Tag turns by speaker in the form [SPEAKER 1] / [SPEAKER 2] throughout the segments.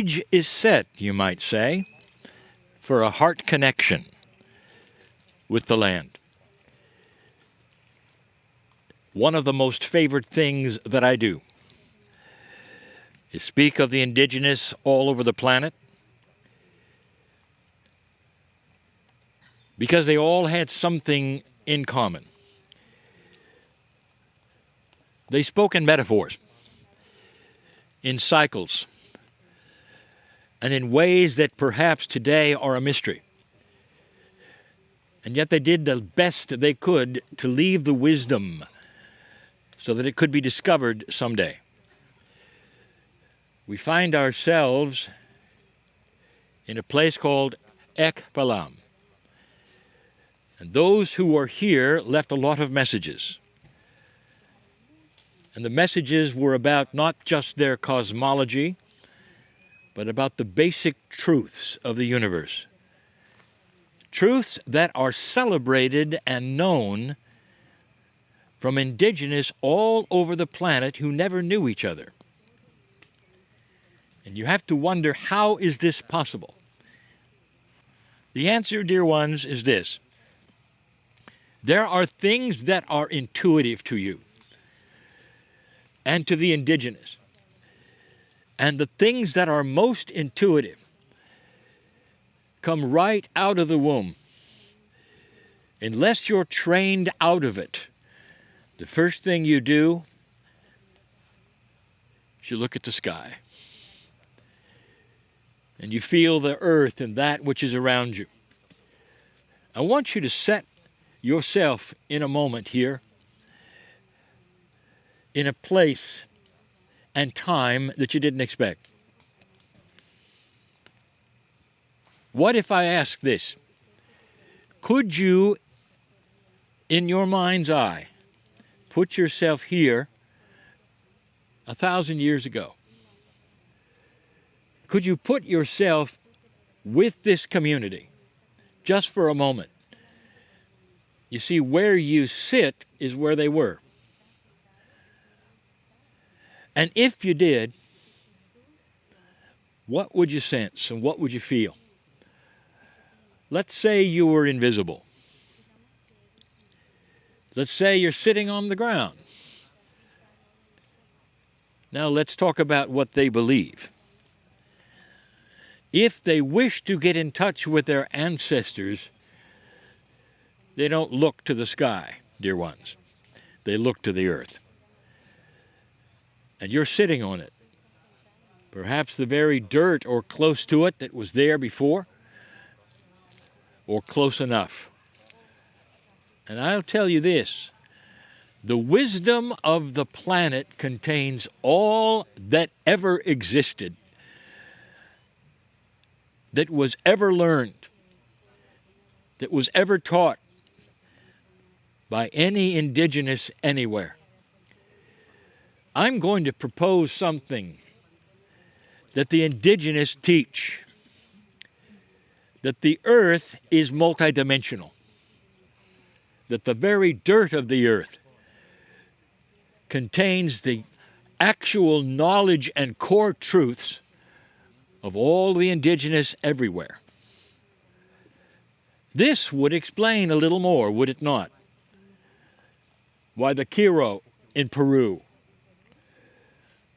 [SPEAKER 1] Stage is set, you might say, for a heart connection with the land. One of the most favorite things that I do is speak of the indigenous all over the planet, because they all had something in common. They spoke in metaphors, in cycles, and in ways that perhaps today are a mystery. And yet they did the best they could to leave the wisdom so that it could be discovered someday. We find ourselves in a place called Balam. And those who were here left a lot of messages. And the messages were about not just their cosmology, but about the basic truths of the universe. Truths that are celebrated and known from indigenous all over the planet who never knew each other. And you have to wonder, how is this possible? The answer, dear ones, is this. There are things that are intuitive to you and to the indigenous. And the things that are most intuitive come right out of the womb. Unless you're trained out of it, the first thing you do is you look at the sky. And you feel the earth and that which is around you. I want you to set yourself in a moment here, in a place and time that you didn't expect. What if I ask this? Could you, in your mind's eye, put yourself here 1,000 years ago? Could you put yourself with this community just for a moment? You see, where you sit is where they were. And if you did, what would you sense and what would you feel? Let's say you were invisible. Let's say you're sitting on the ground. Now let's talk about what they believe. If they wish to get in touch with their ancestors, they don't look to the sky, dear ones. They look to the earth. And you're sitting on it. Perhaps the very dirt or close to it that was there before, or close enough. And I'll tell you this, the wisdom of the planet contains all that ever existed, that was ever learned, that was ever taught by any indigenous anywhere. I'm going to propose something that the indigenous teach, that the earth is multidimensional, that the very dirt of the earth contains the actual knowledge and core truths of all the indigenous everywhere. This would explain a little more, would it not? Why the Carroll in Peru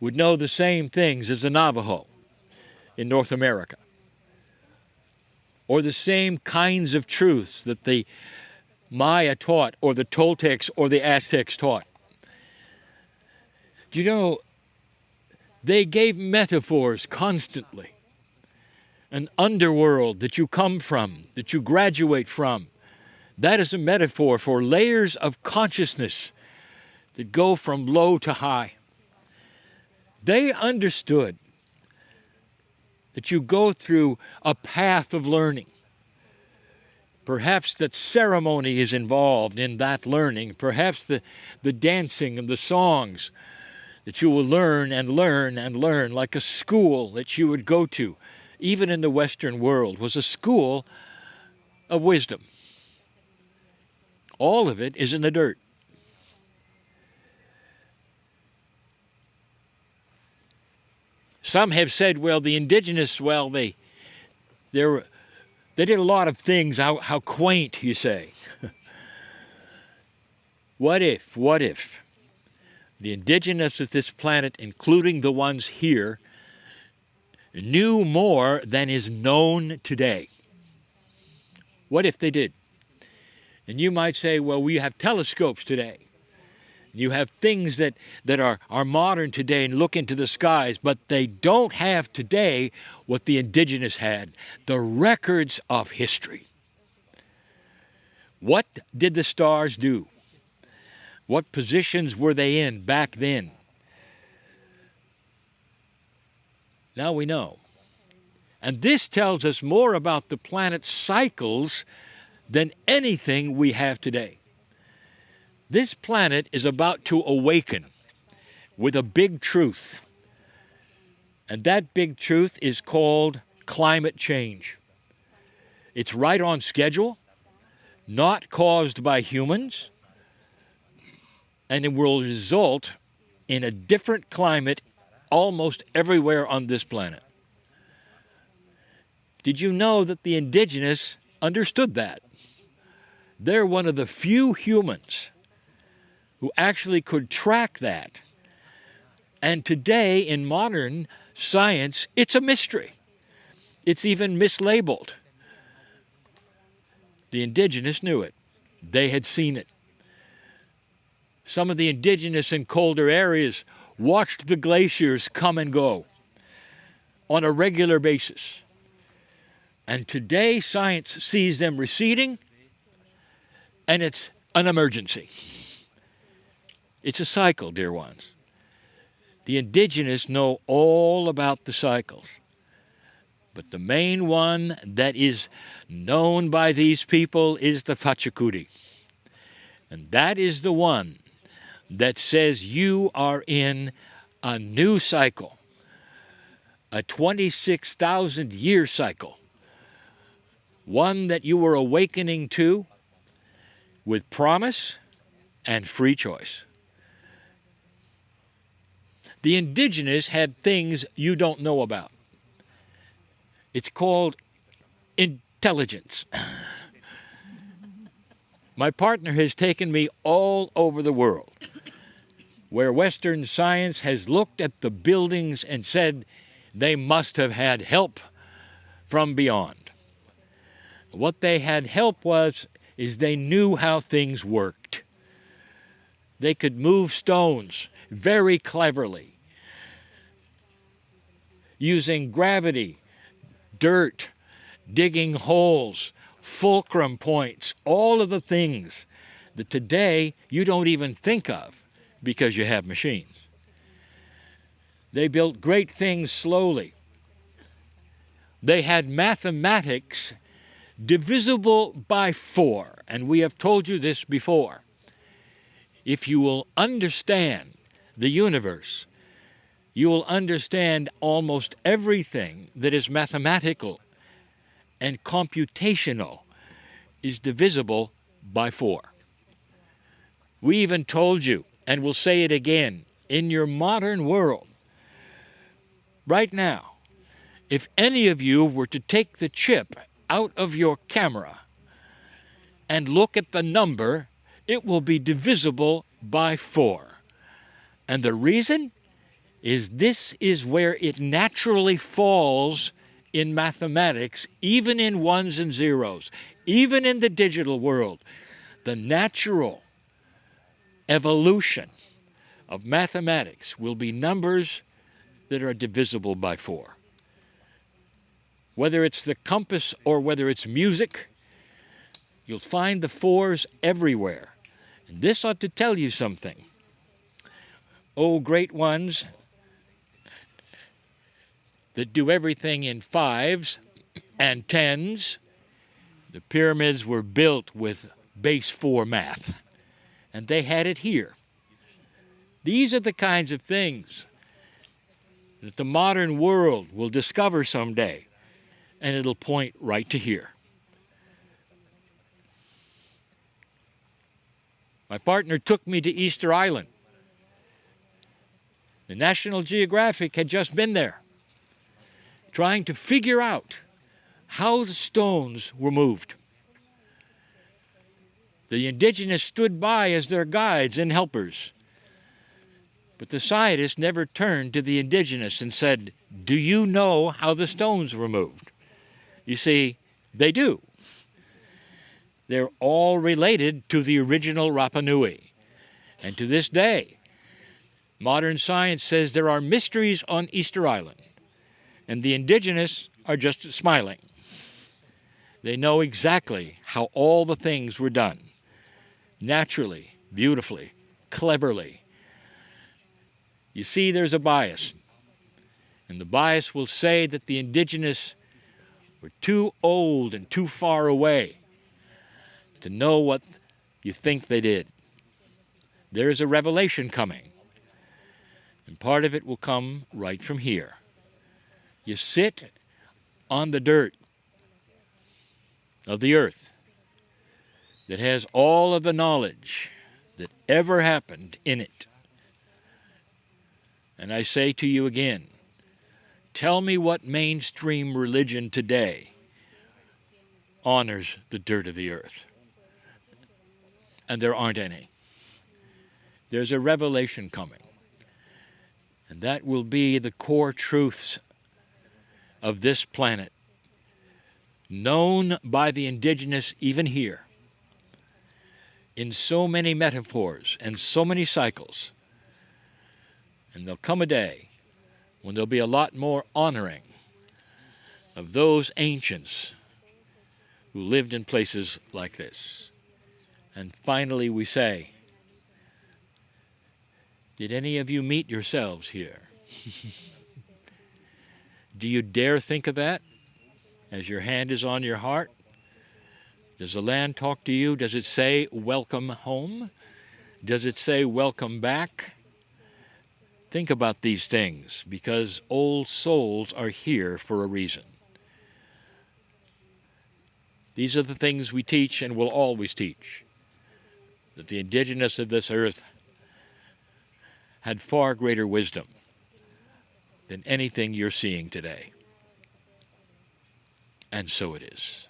[SPEAKER 1] would know the same things as the Navajo in North America, or the same kinds of truths that the Maya taught, or the Toltecs or the Aztecs taught. Do you know, they gave metaphors constantly. An underworld that you come from, that you graduate from, that is a metaphor for layers of consciousness that go from low to high. They understood that you go through a path of learning. Perhaps that ceremony is involved in that learning. Perhaps the dancing and the songs that you will learn and learn and learn, like a school that you would go to, even in the Western world, was a school of wisdom. All of it is in the dirt. Some have said, well, the indigenous, well, they did a lot of things. How quaint, you say. What if the indigenous of this planet, including the ones here, knew more than is known today? What if they did? And you might say, well, we have telescopes today. You have things that are modern today and look into the skies, but they don't have today what the indigenous had, the records of history. What did the stars do? What positions were they in back then? Now we know. And this tells us more about the planet's cycles than anything we have today. This planet is about to awaken with a big truth. And that big truth is called climate change. It's right on schedule, not caused by humans, and it will result in a different climate almost everywhere on this planet. Did you know that the indigenous understood that? They're one of the few humans who actually could track that. And today, in modern science, it's a mystery. It's even mislabeled. The indigenous knew it. They had seen it. Some of the indigenous in colder areas watched the glaciers come and go on a regular basis. And today, science sees them receding, and it's an emergency. It's a cycle, dear ones. The indigenous know all about the cycles. But the main one that is known by these people is the Pachacudi. And that is the one that says you are in a new cycle, a 26,000-year cycle, one that you are awakening to with promise and free choice. The indigenous had things you don't know about. It's called intelligence. My partner has taken me all over the world, where Western science has looked at the buildings and said they must have had help from beyond. What they had help is they knew how things worked. They could move stones very cleverly, using gravity, dirt, digging holes, fulcrum points, all of the things that today you don't even think of because you have machines. They built great things slowly. They had mathematics divisible by 4, and we have told you this before. If you will understand the universe, you will understand almost everything that is mathematical and computational is divisible by 4. We even told you, and we'll say it again, in your modern world, right now, if any of you were to take the chip out of your camera and look at the number, it will be divisible by 4. And the reason is this is where it naturally falls in mathematics, even in ones and zeros, even in the digital world. The natural evolution of mathematics will be numbers that are divisible by 4. Whether it's the compass or whether it's music, you'll find the 4s everywhere. And this ought to tell you something. Oh, great ones that do everything in 5s and 10s, the pyramids were built with base 4 math, and they had it here. These are the kinds of things that the modern world will discover someday, and it'll point right to here. My partner took me to Easter Island. The National Geographic had just been there. trying to figure out how the stones were moved. The indigenous stood by as their guides and helpers. But the scientists never turned to the indigenous and said, "Do you know how the stones were moved?" You see, they do. They're all related to the original Rapa Nui. And to this day, modern science says there are mysteries on Easter Island, and the indigenous are just smiling. They know exactly how all the things were done. Naturally, beautifully, cleverly. You see, there's a bias. And the bias will say that the indigenous were too old and too far away to know what you think they did. There is a revelation coming. And part of it will come right from here. You sit on the dirt of the earth that has all of the knowledge that ever happened in it. And I say to you again, tell me what mainstream religion today honors the dirt of the earth. And there aren't any. There's a revelation coming. And that will be the core truths of this planet, known by the indigenous even here, in so many metaphors and so many cycles. And there'll come a day when there'll be a lot more honoring of those ancients who lived in places like this. And finally we say, did any of you meet yourselves here? Do you dare think of that as your hand is on your heart? Does the land talk to you? Does it say, welcome home? Does it say, welcome back? Think about these things, because old souls are here for a reason. These are the things we teach and will always teach, that the indigenous of this earth had far greater wisdom than anything you're seeing today. And so it is.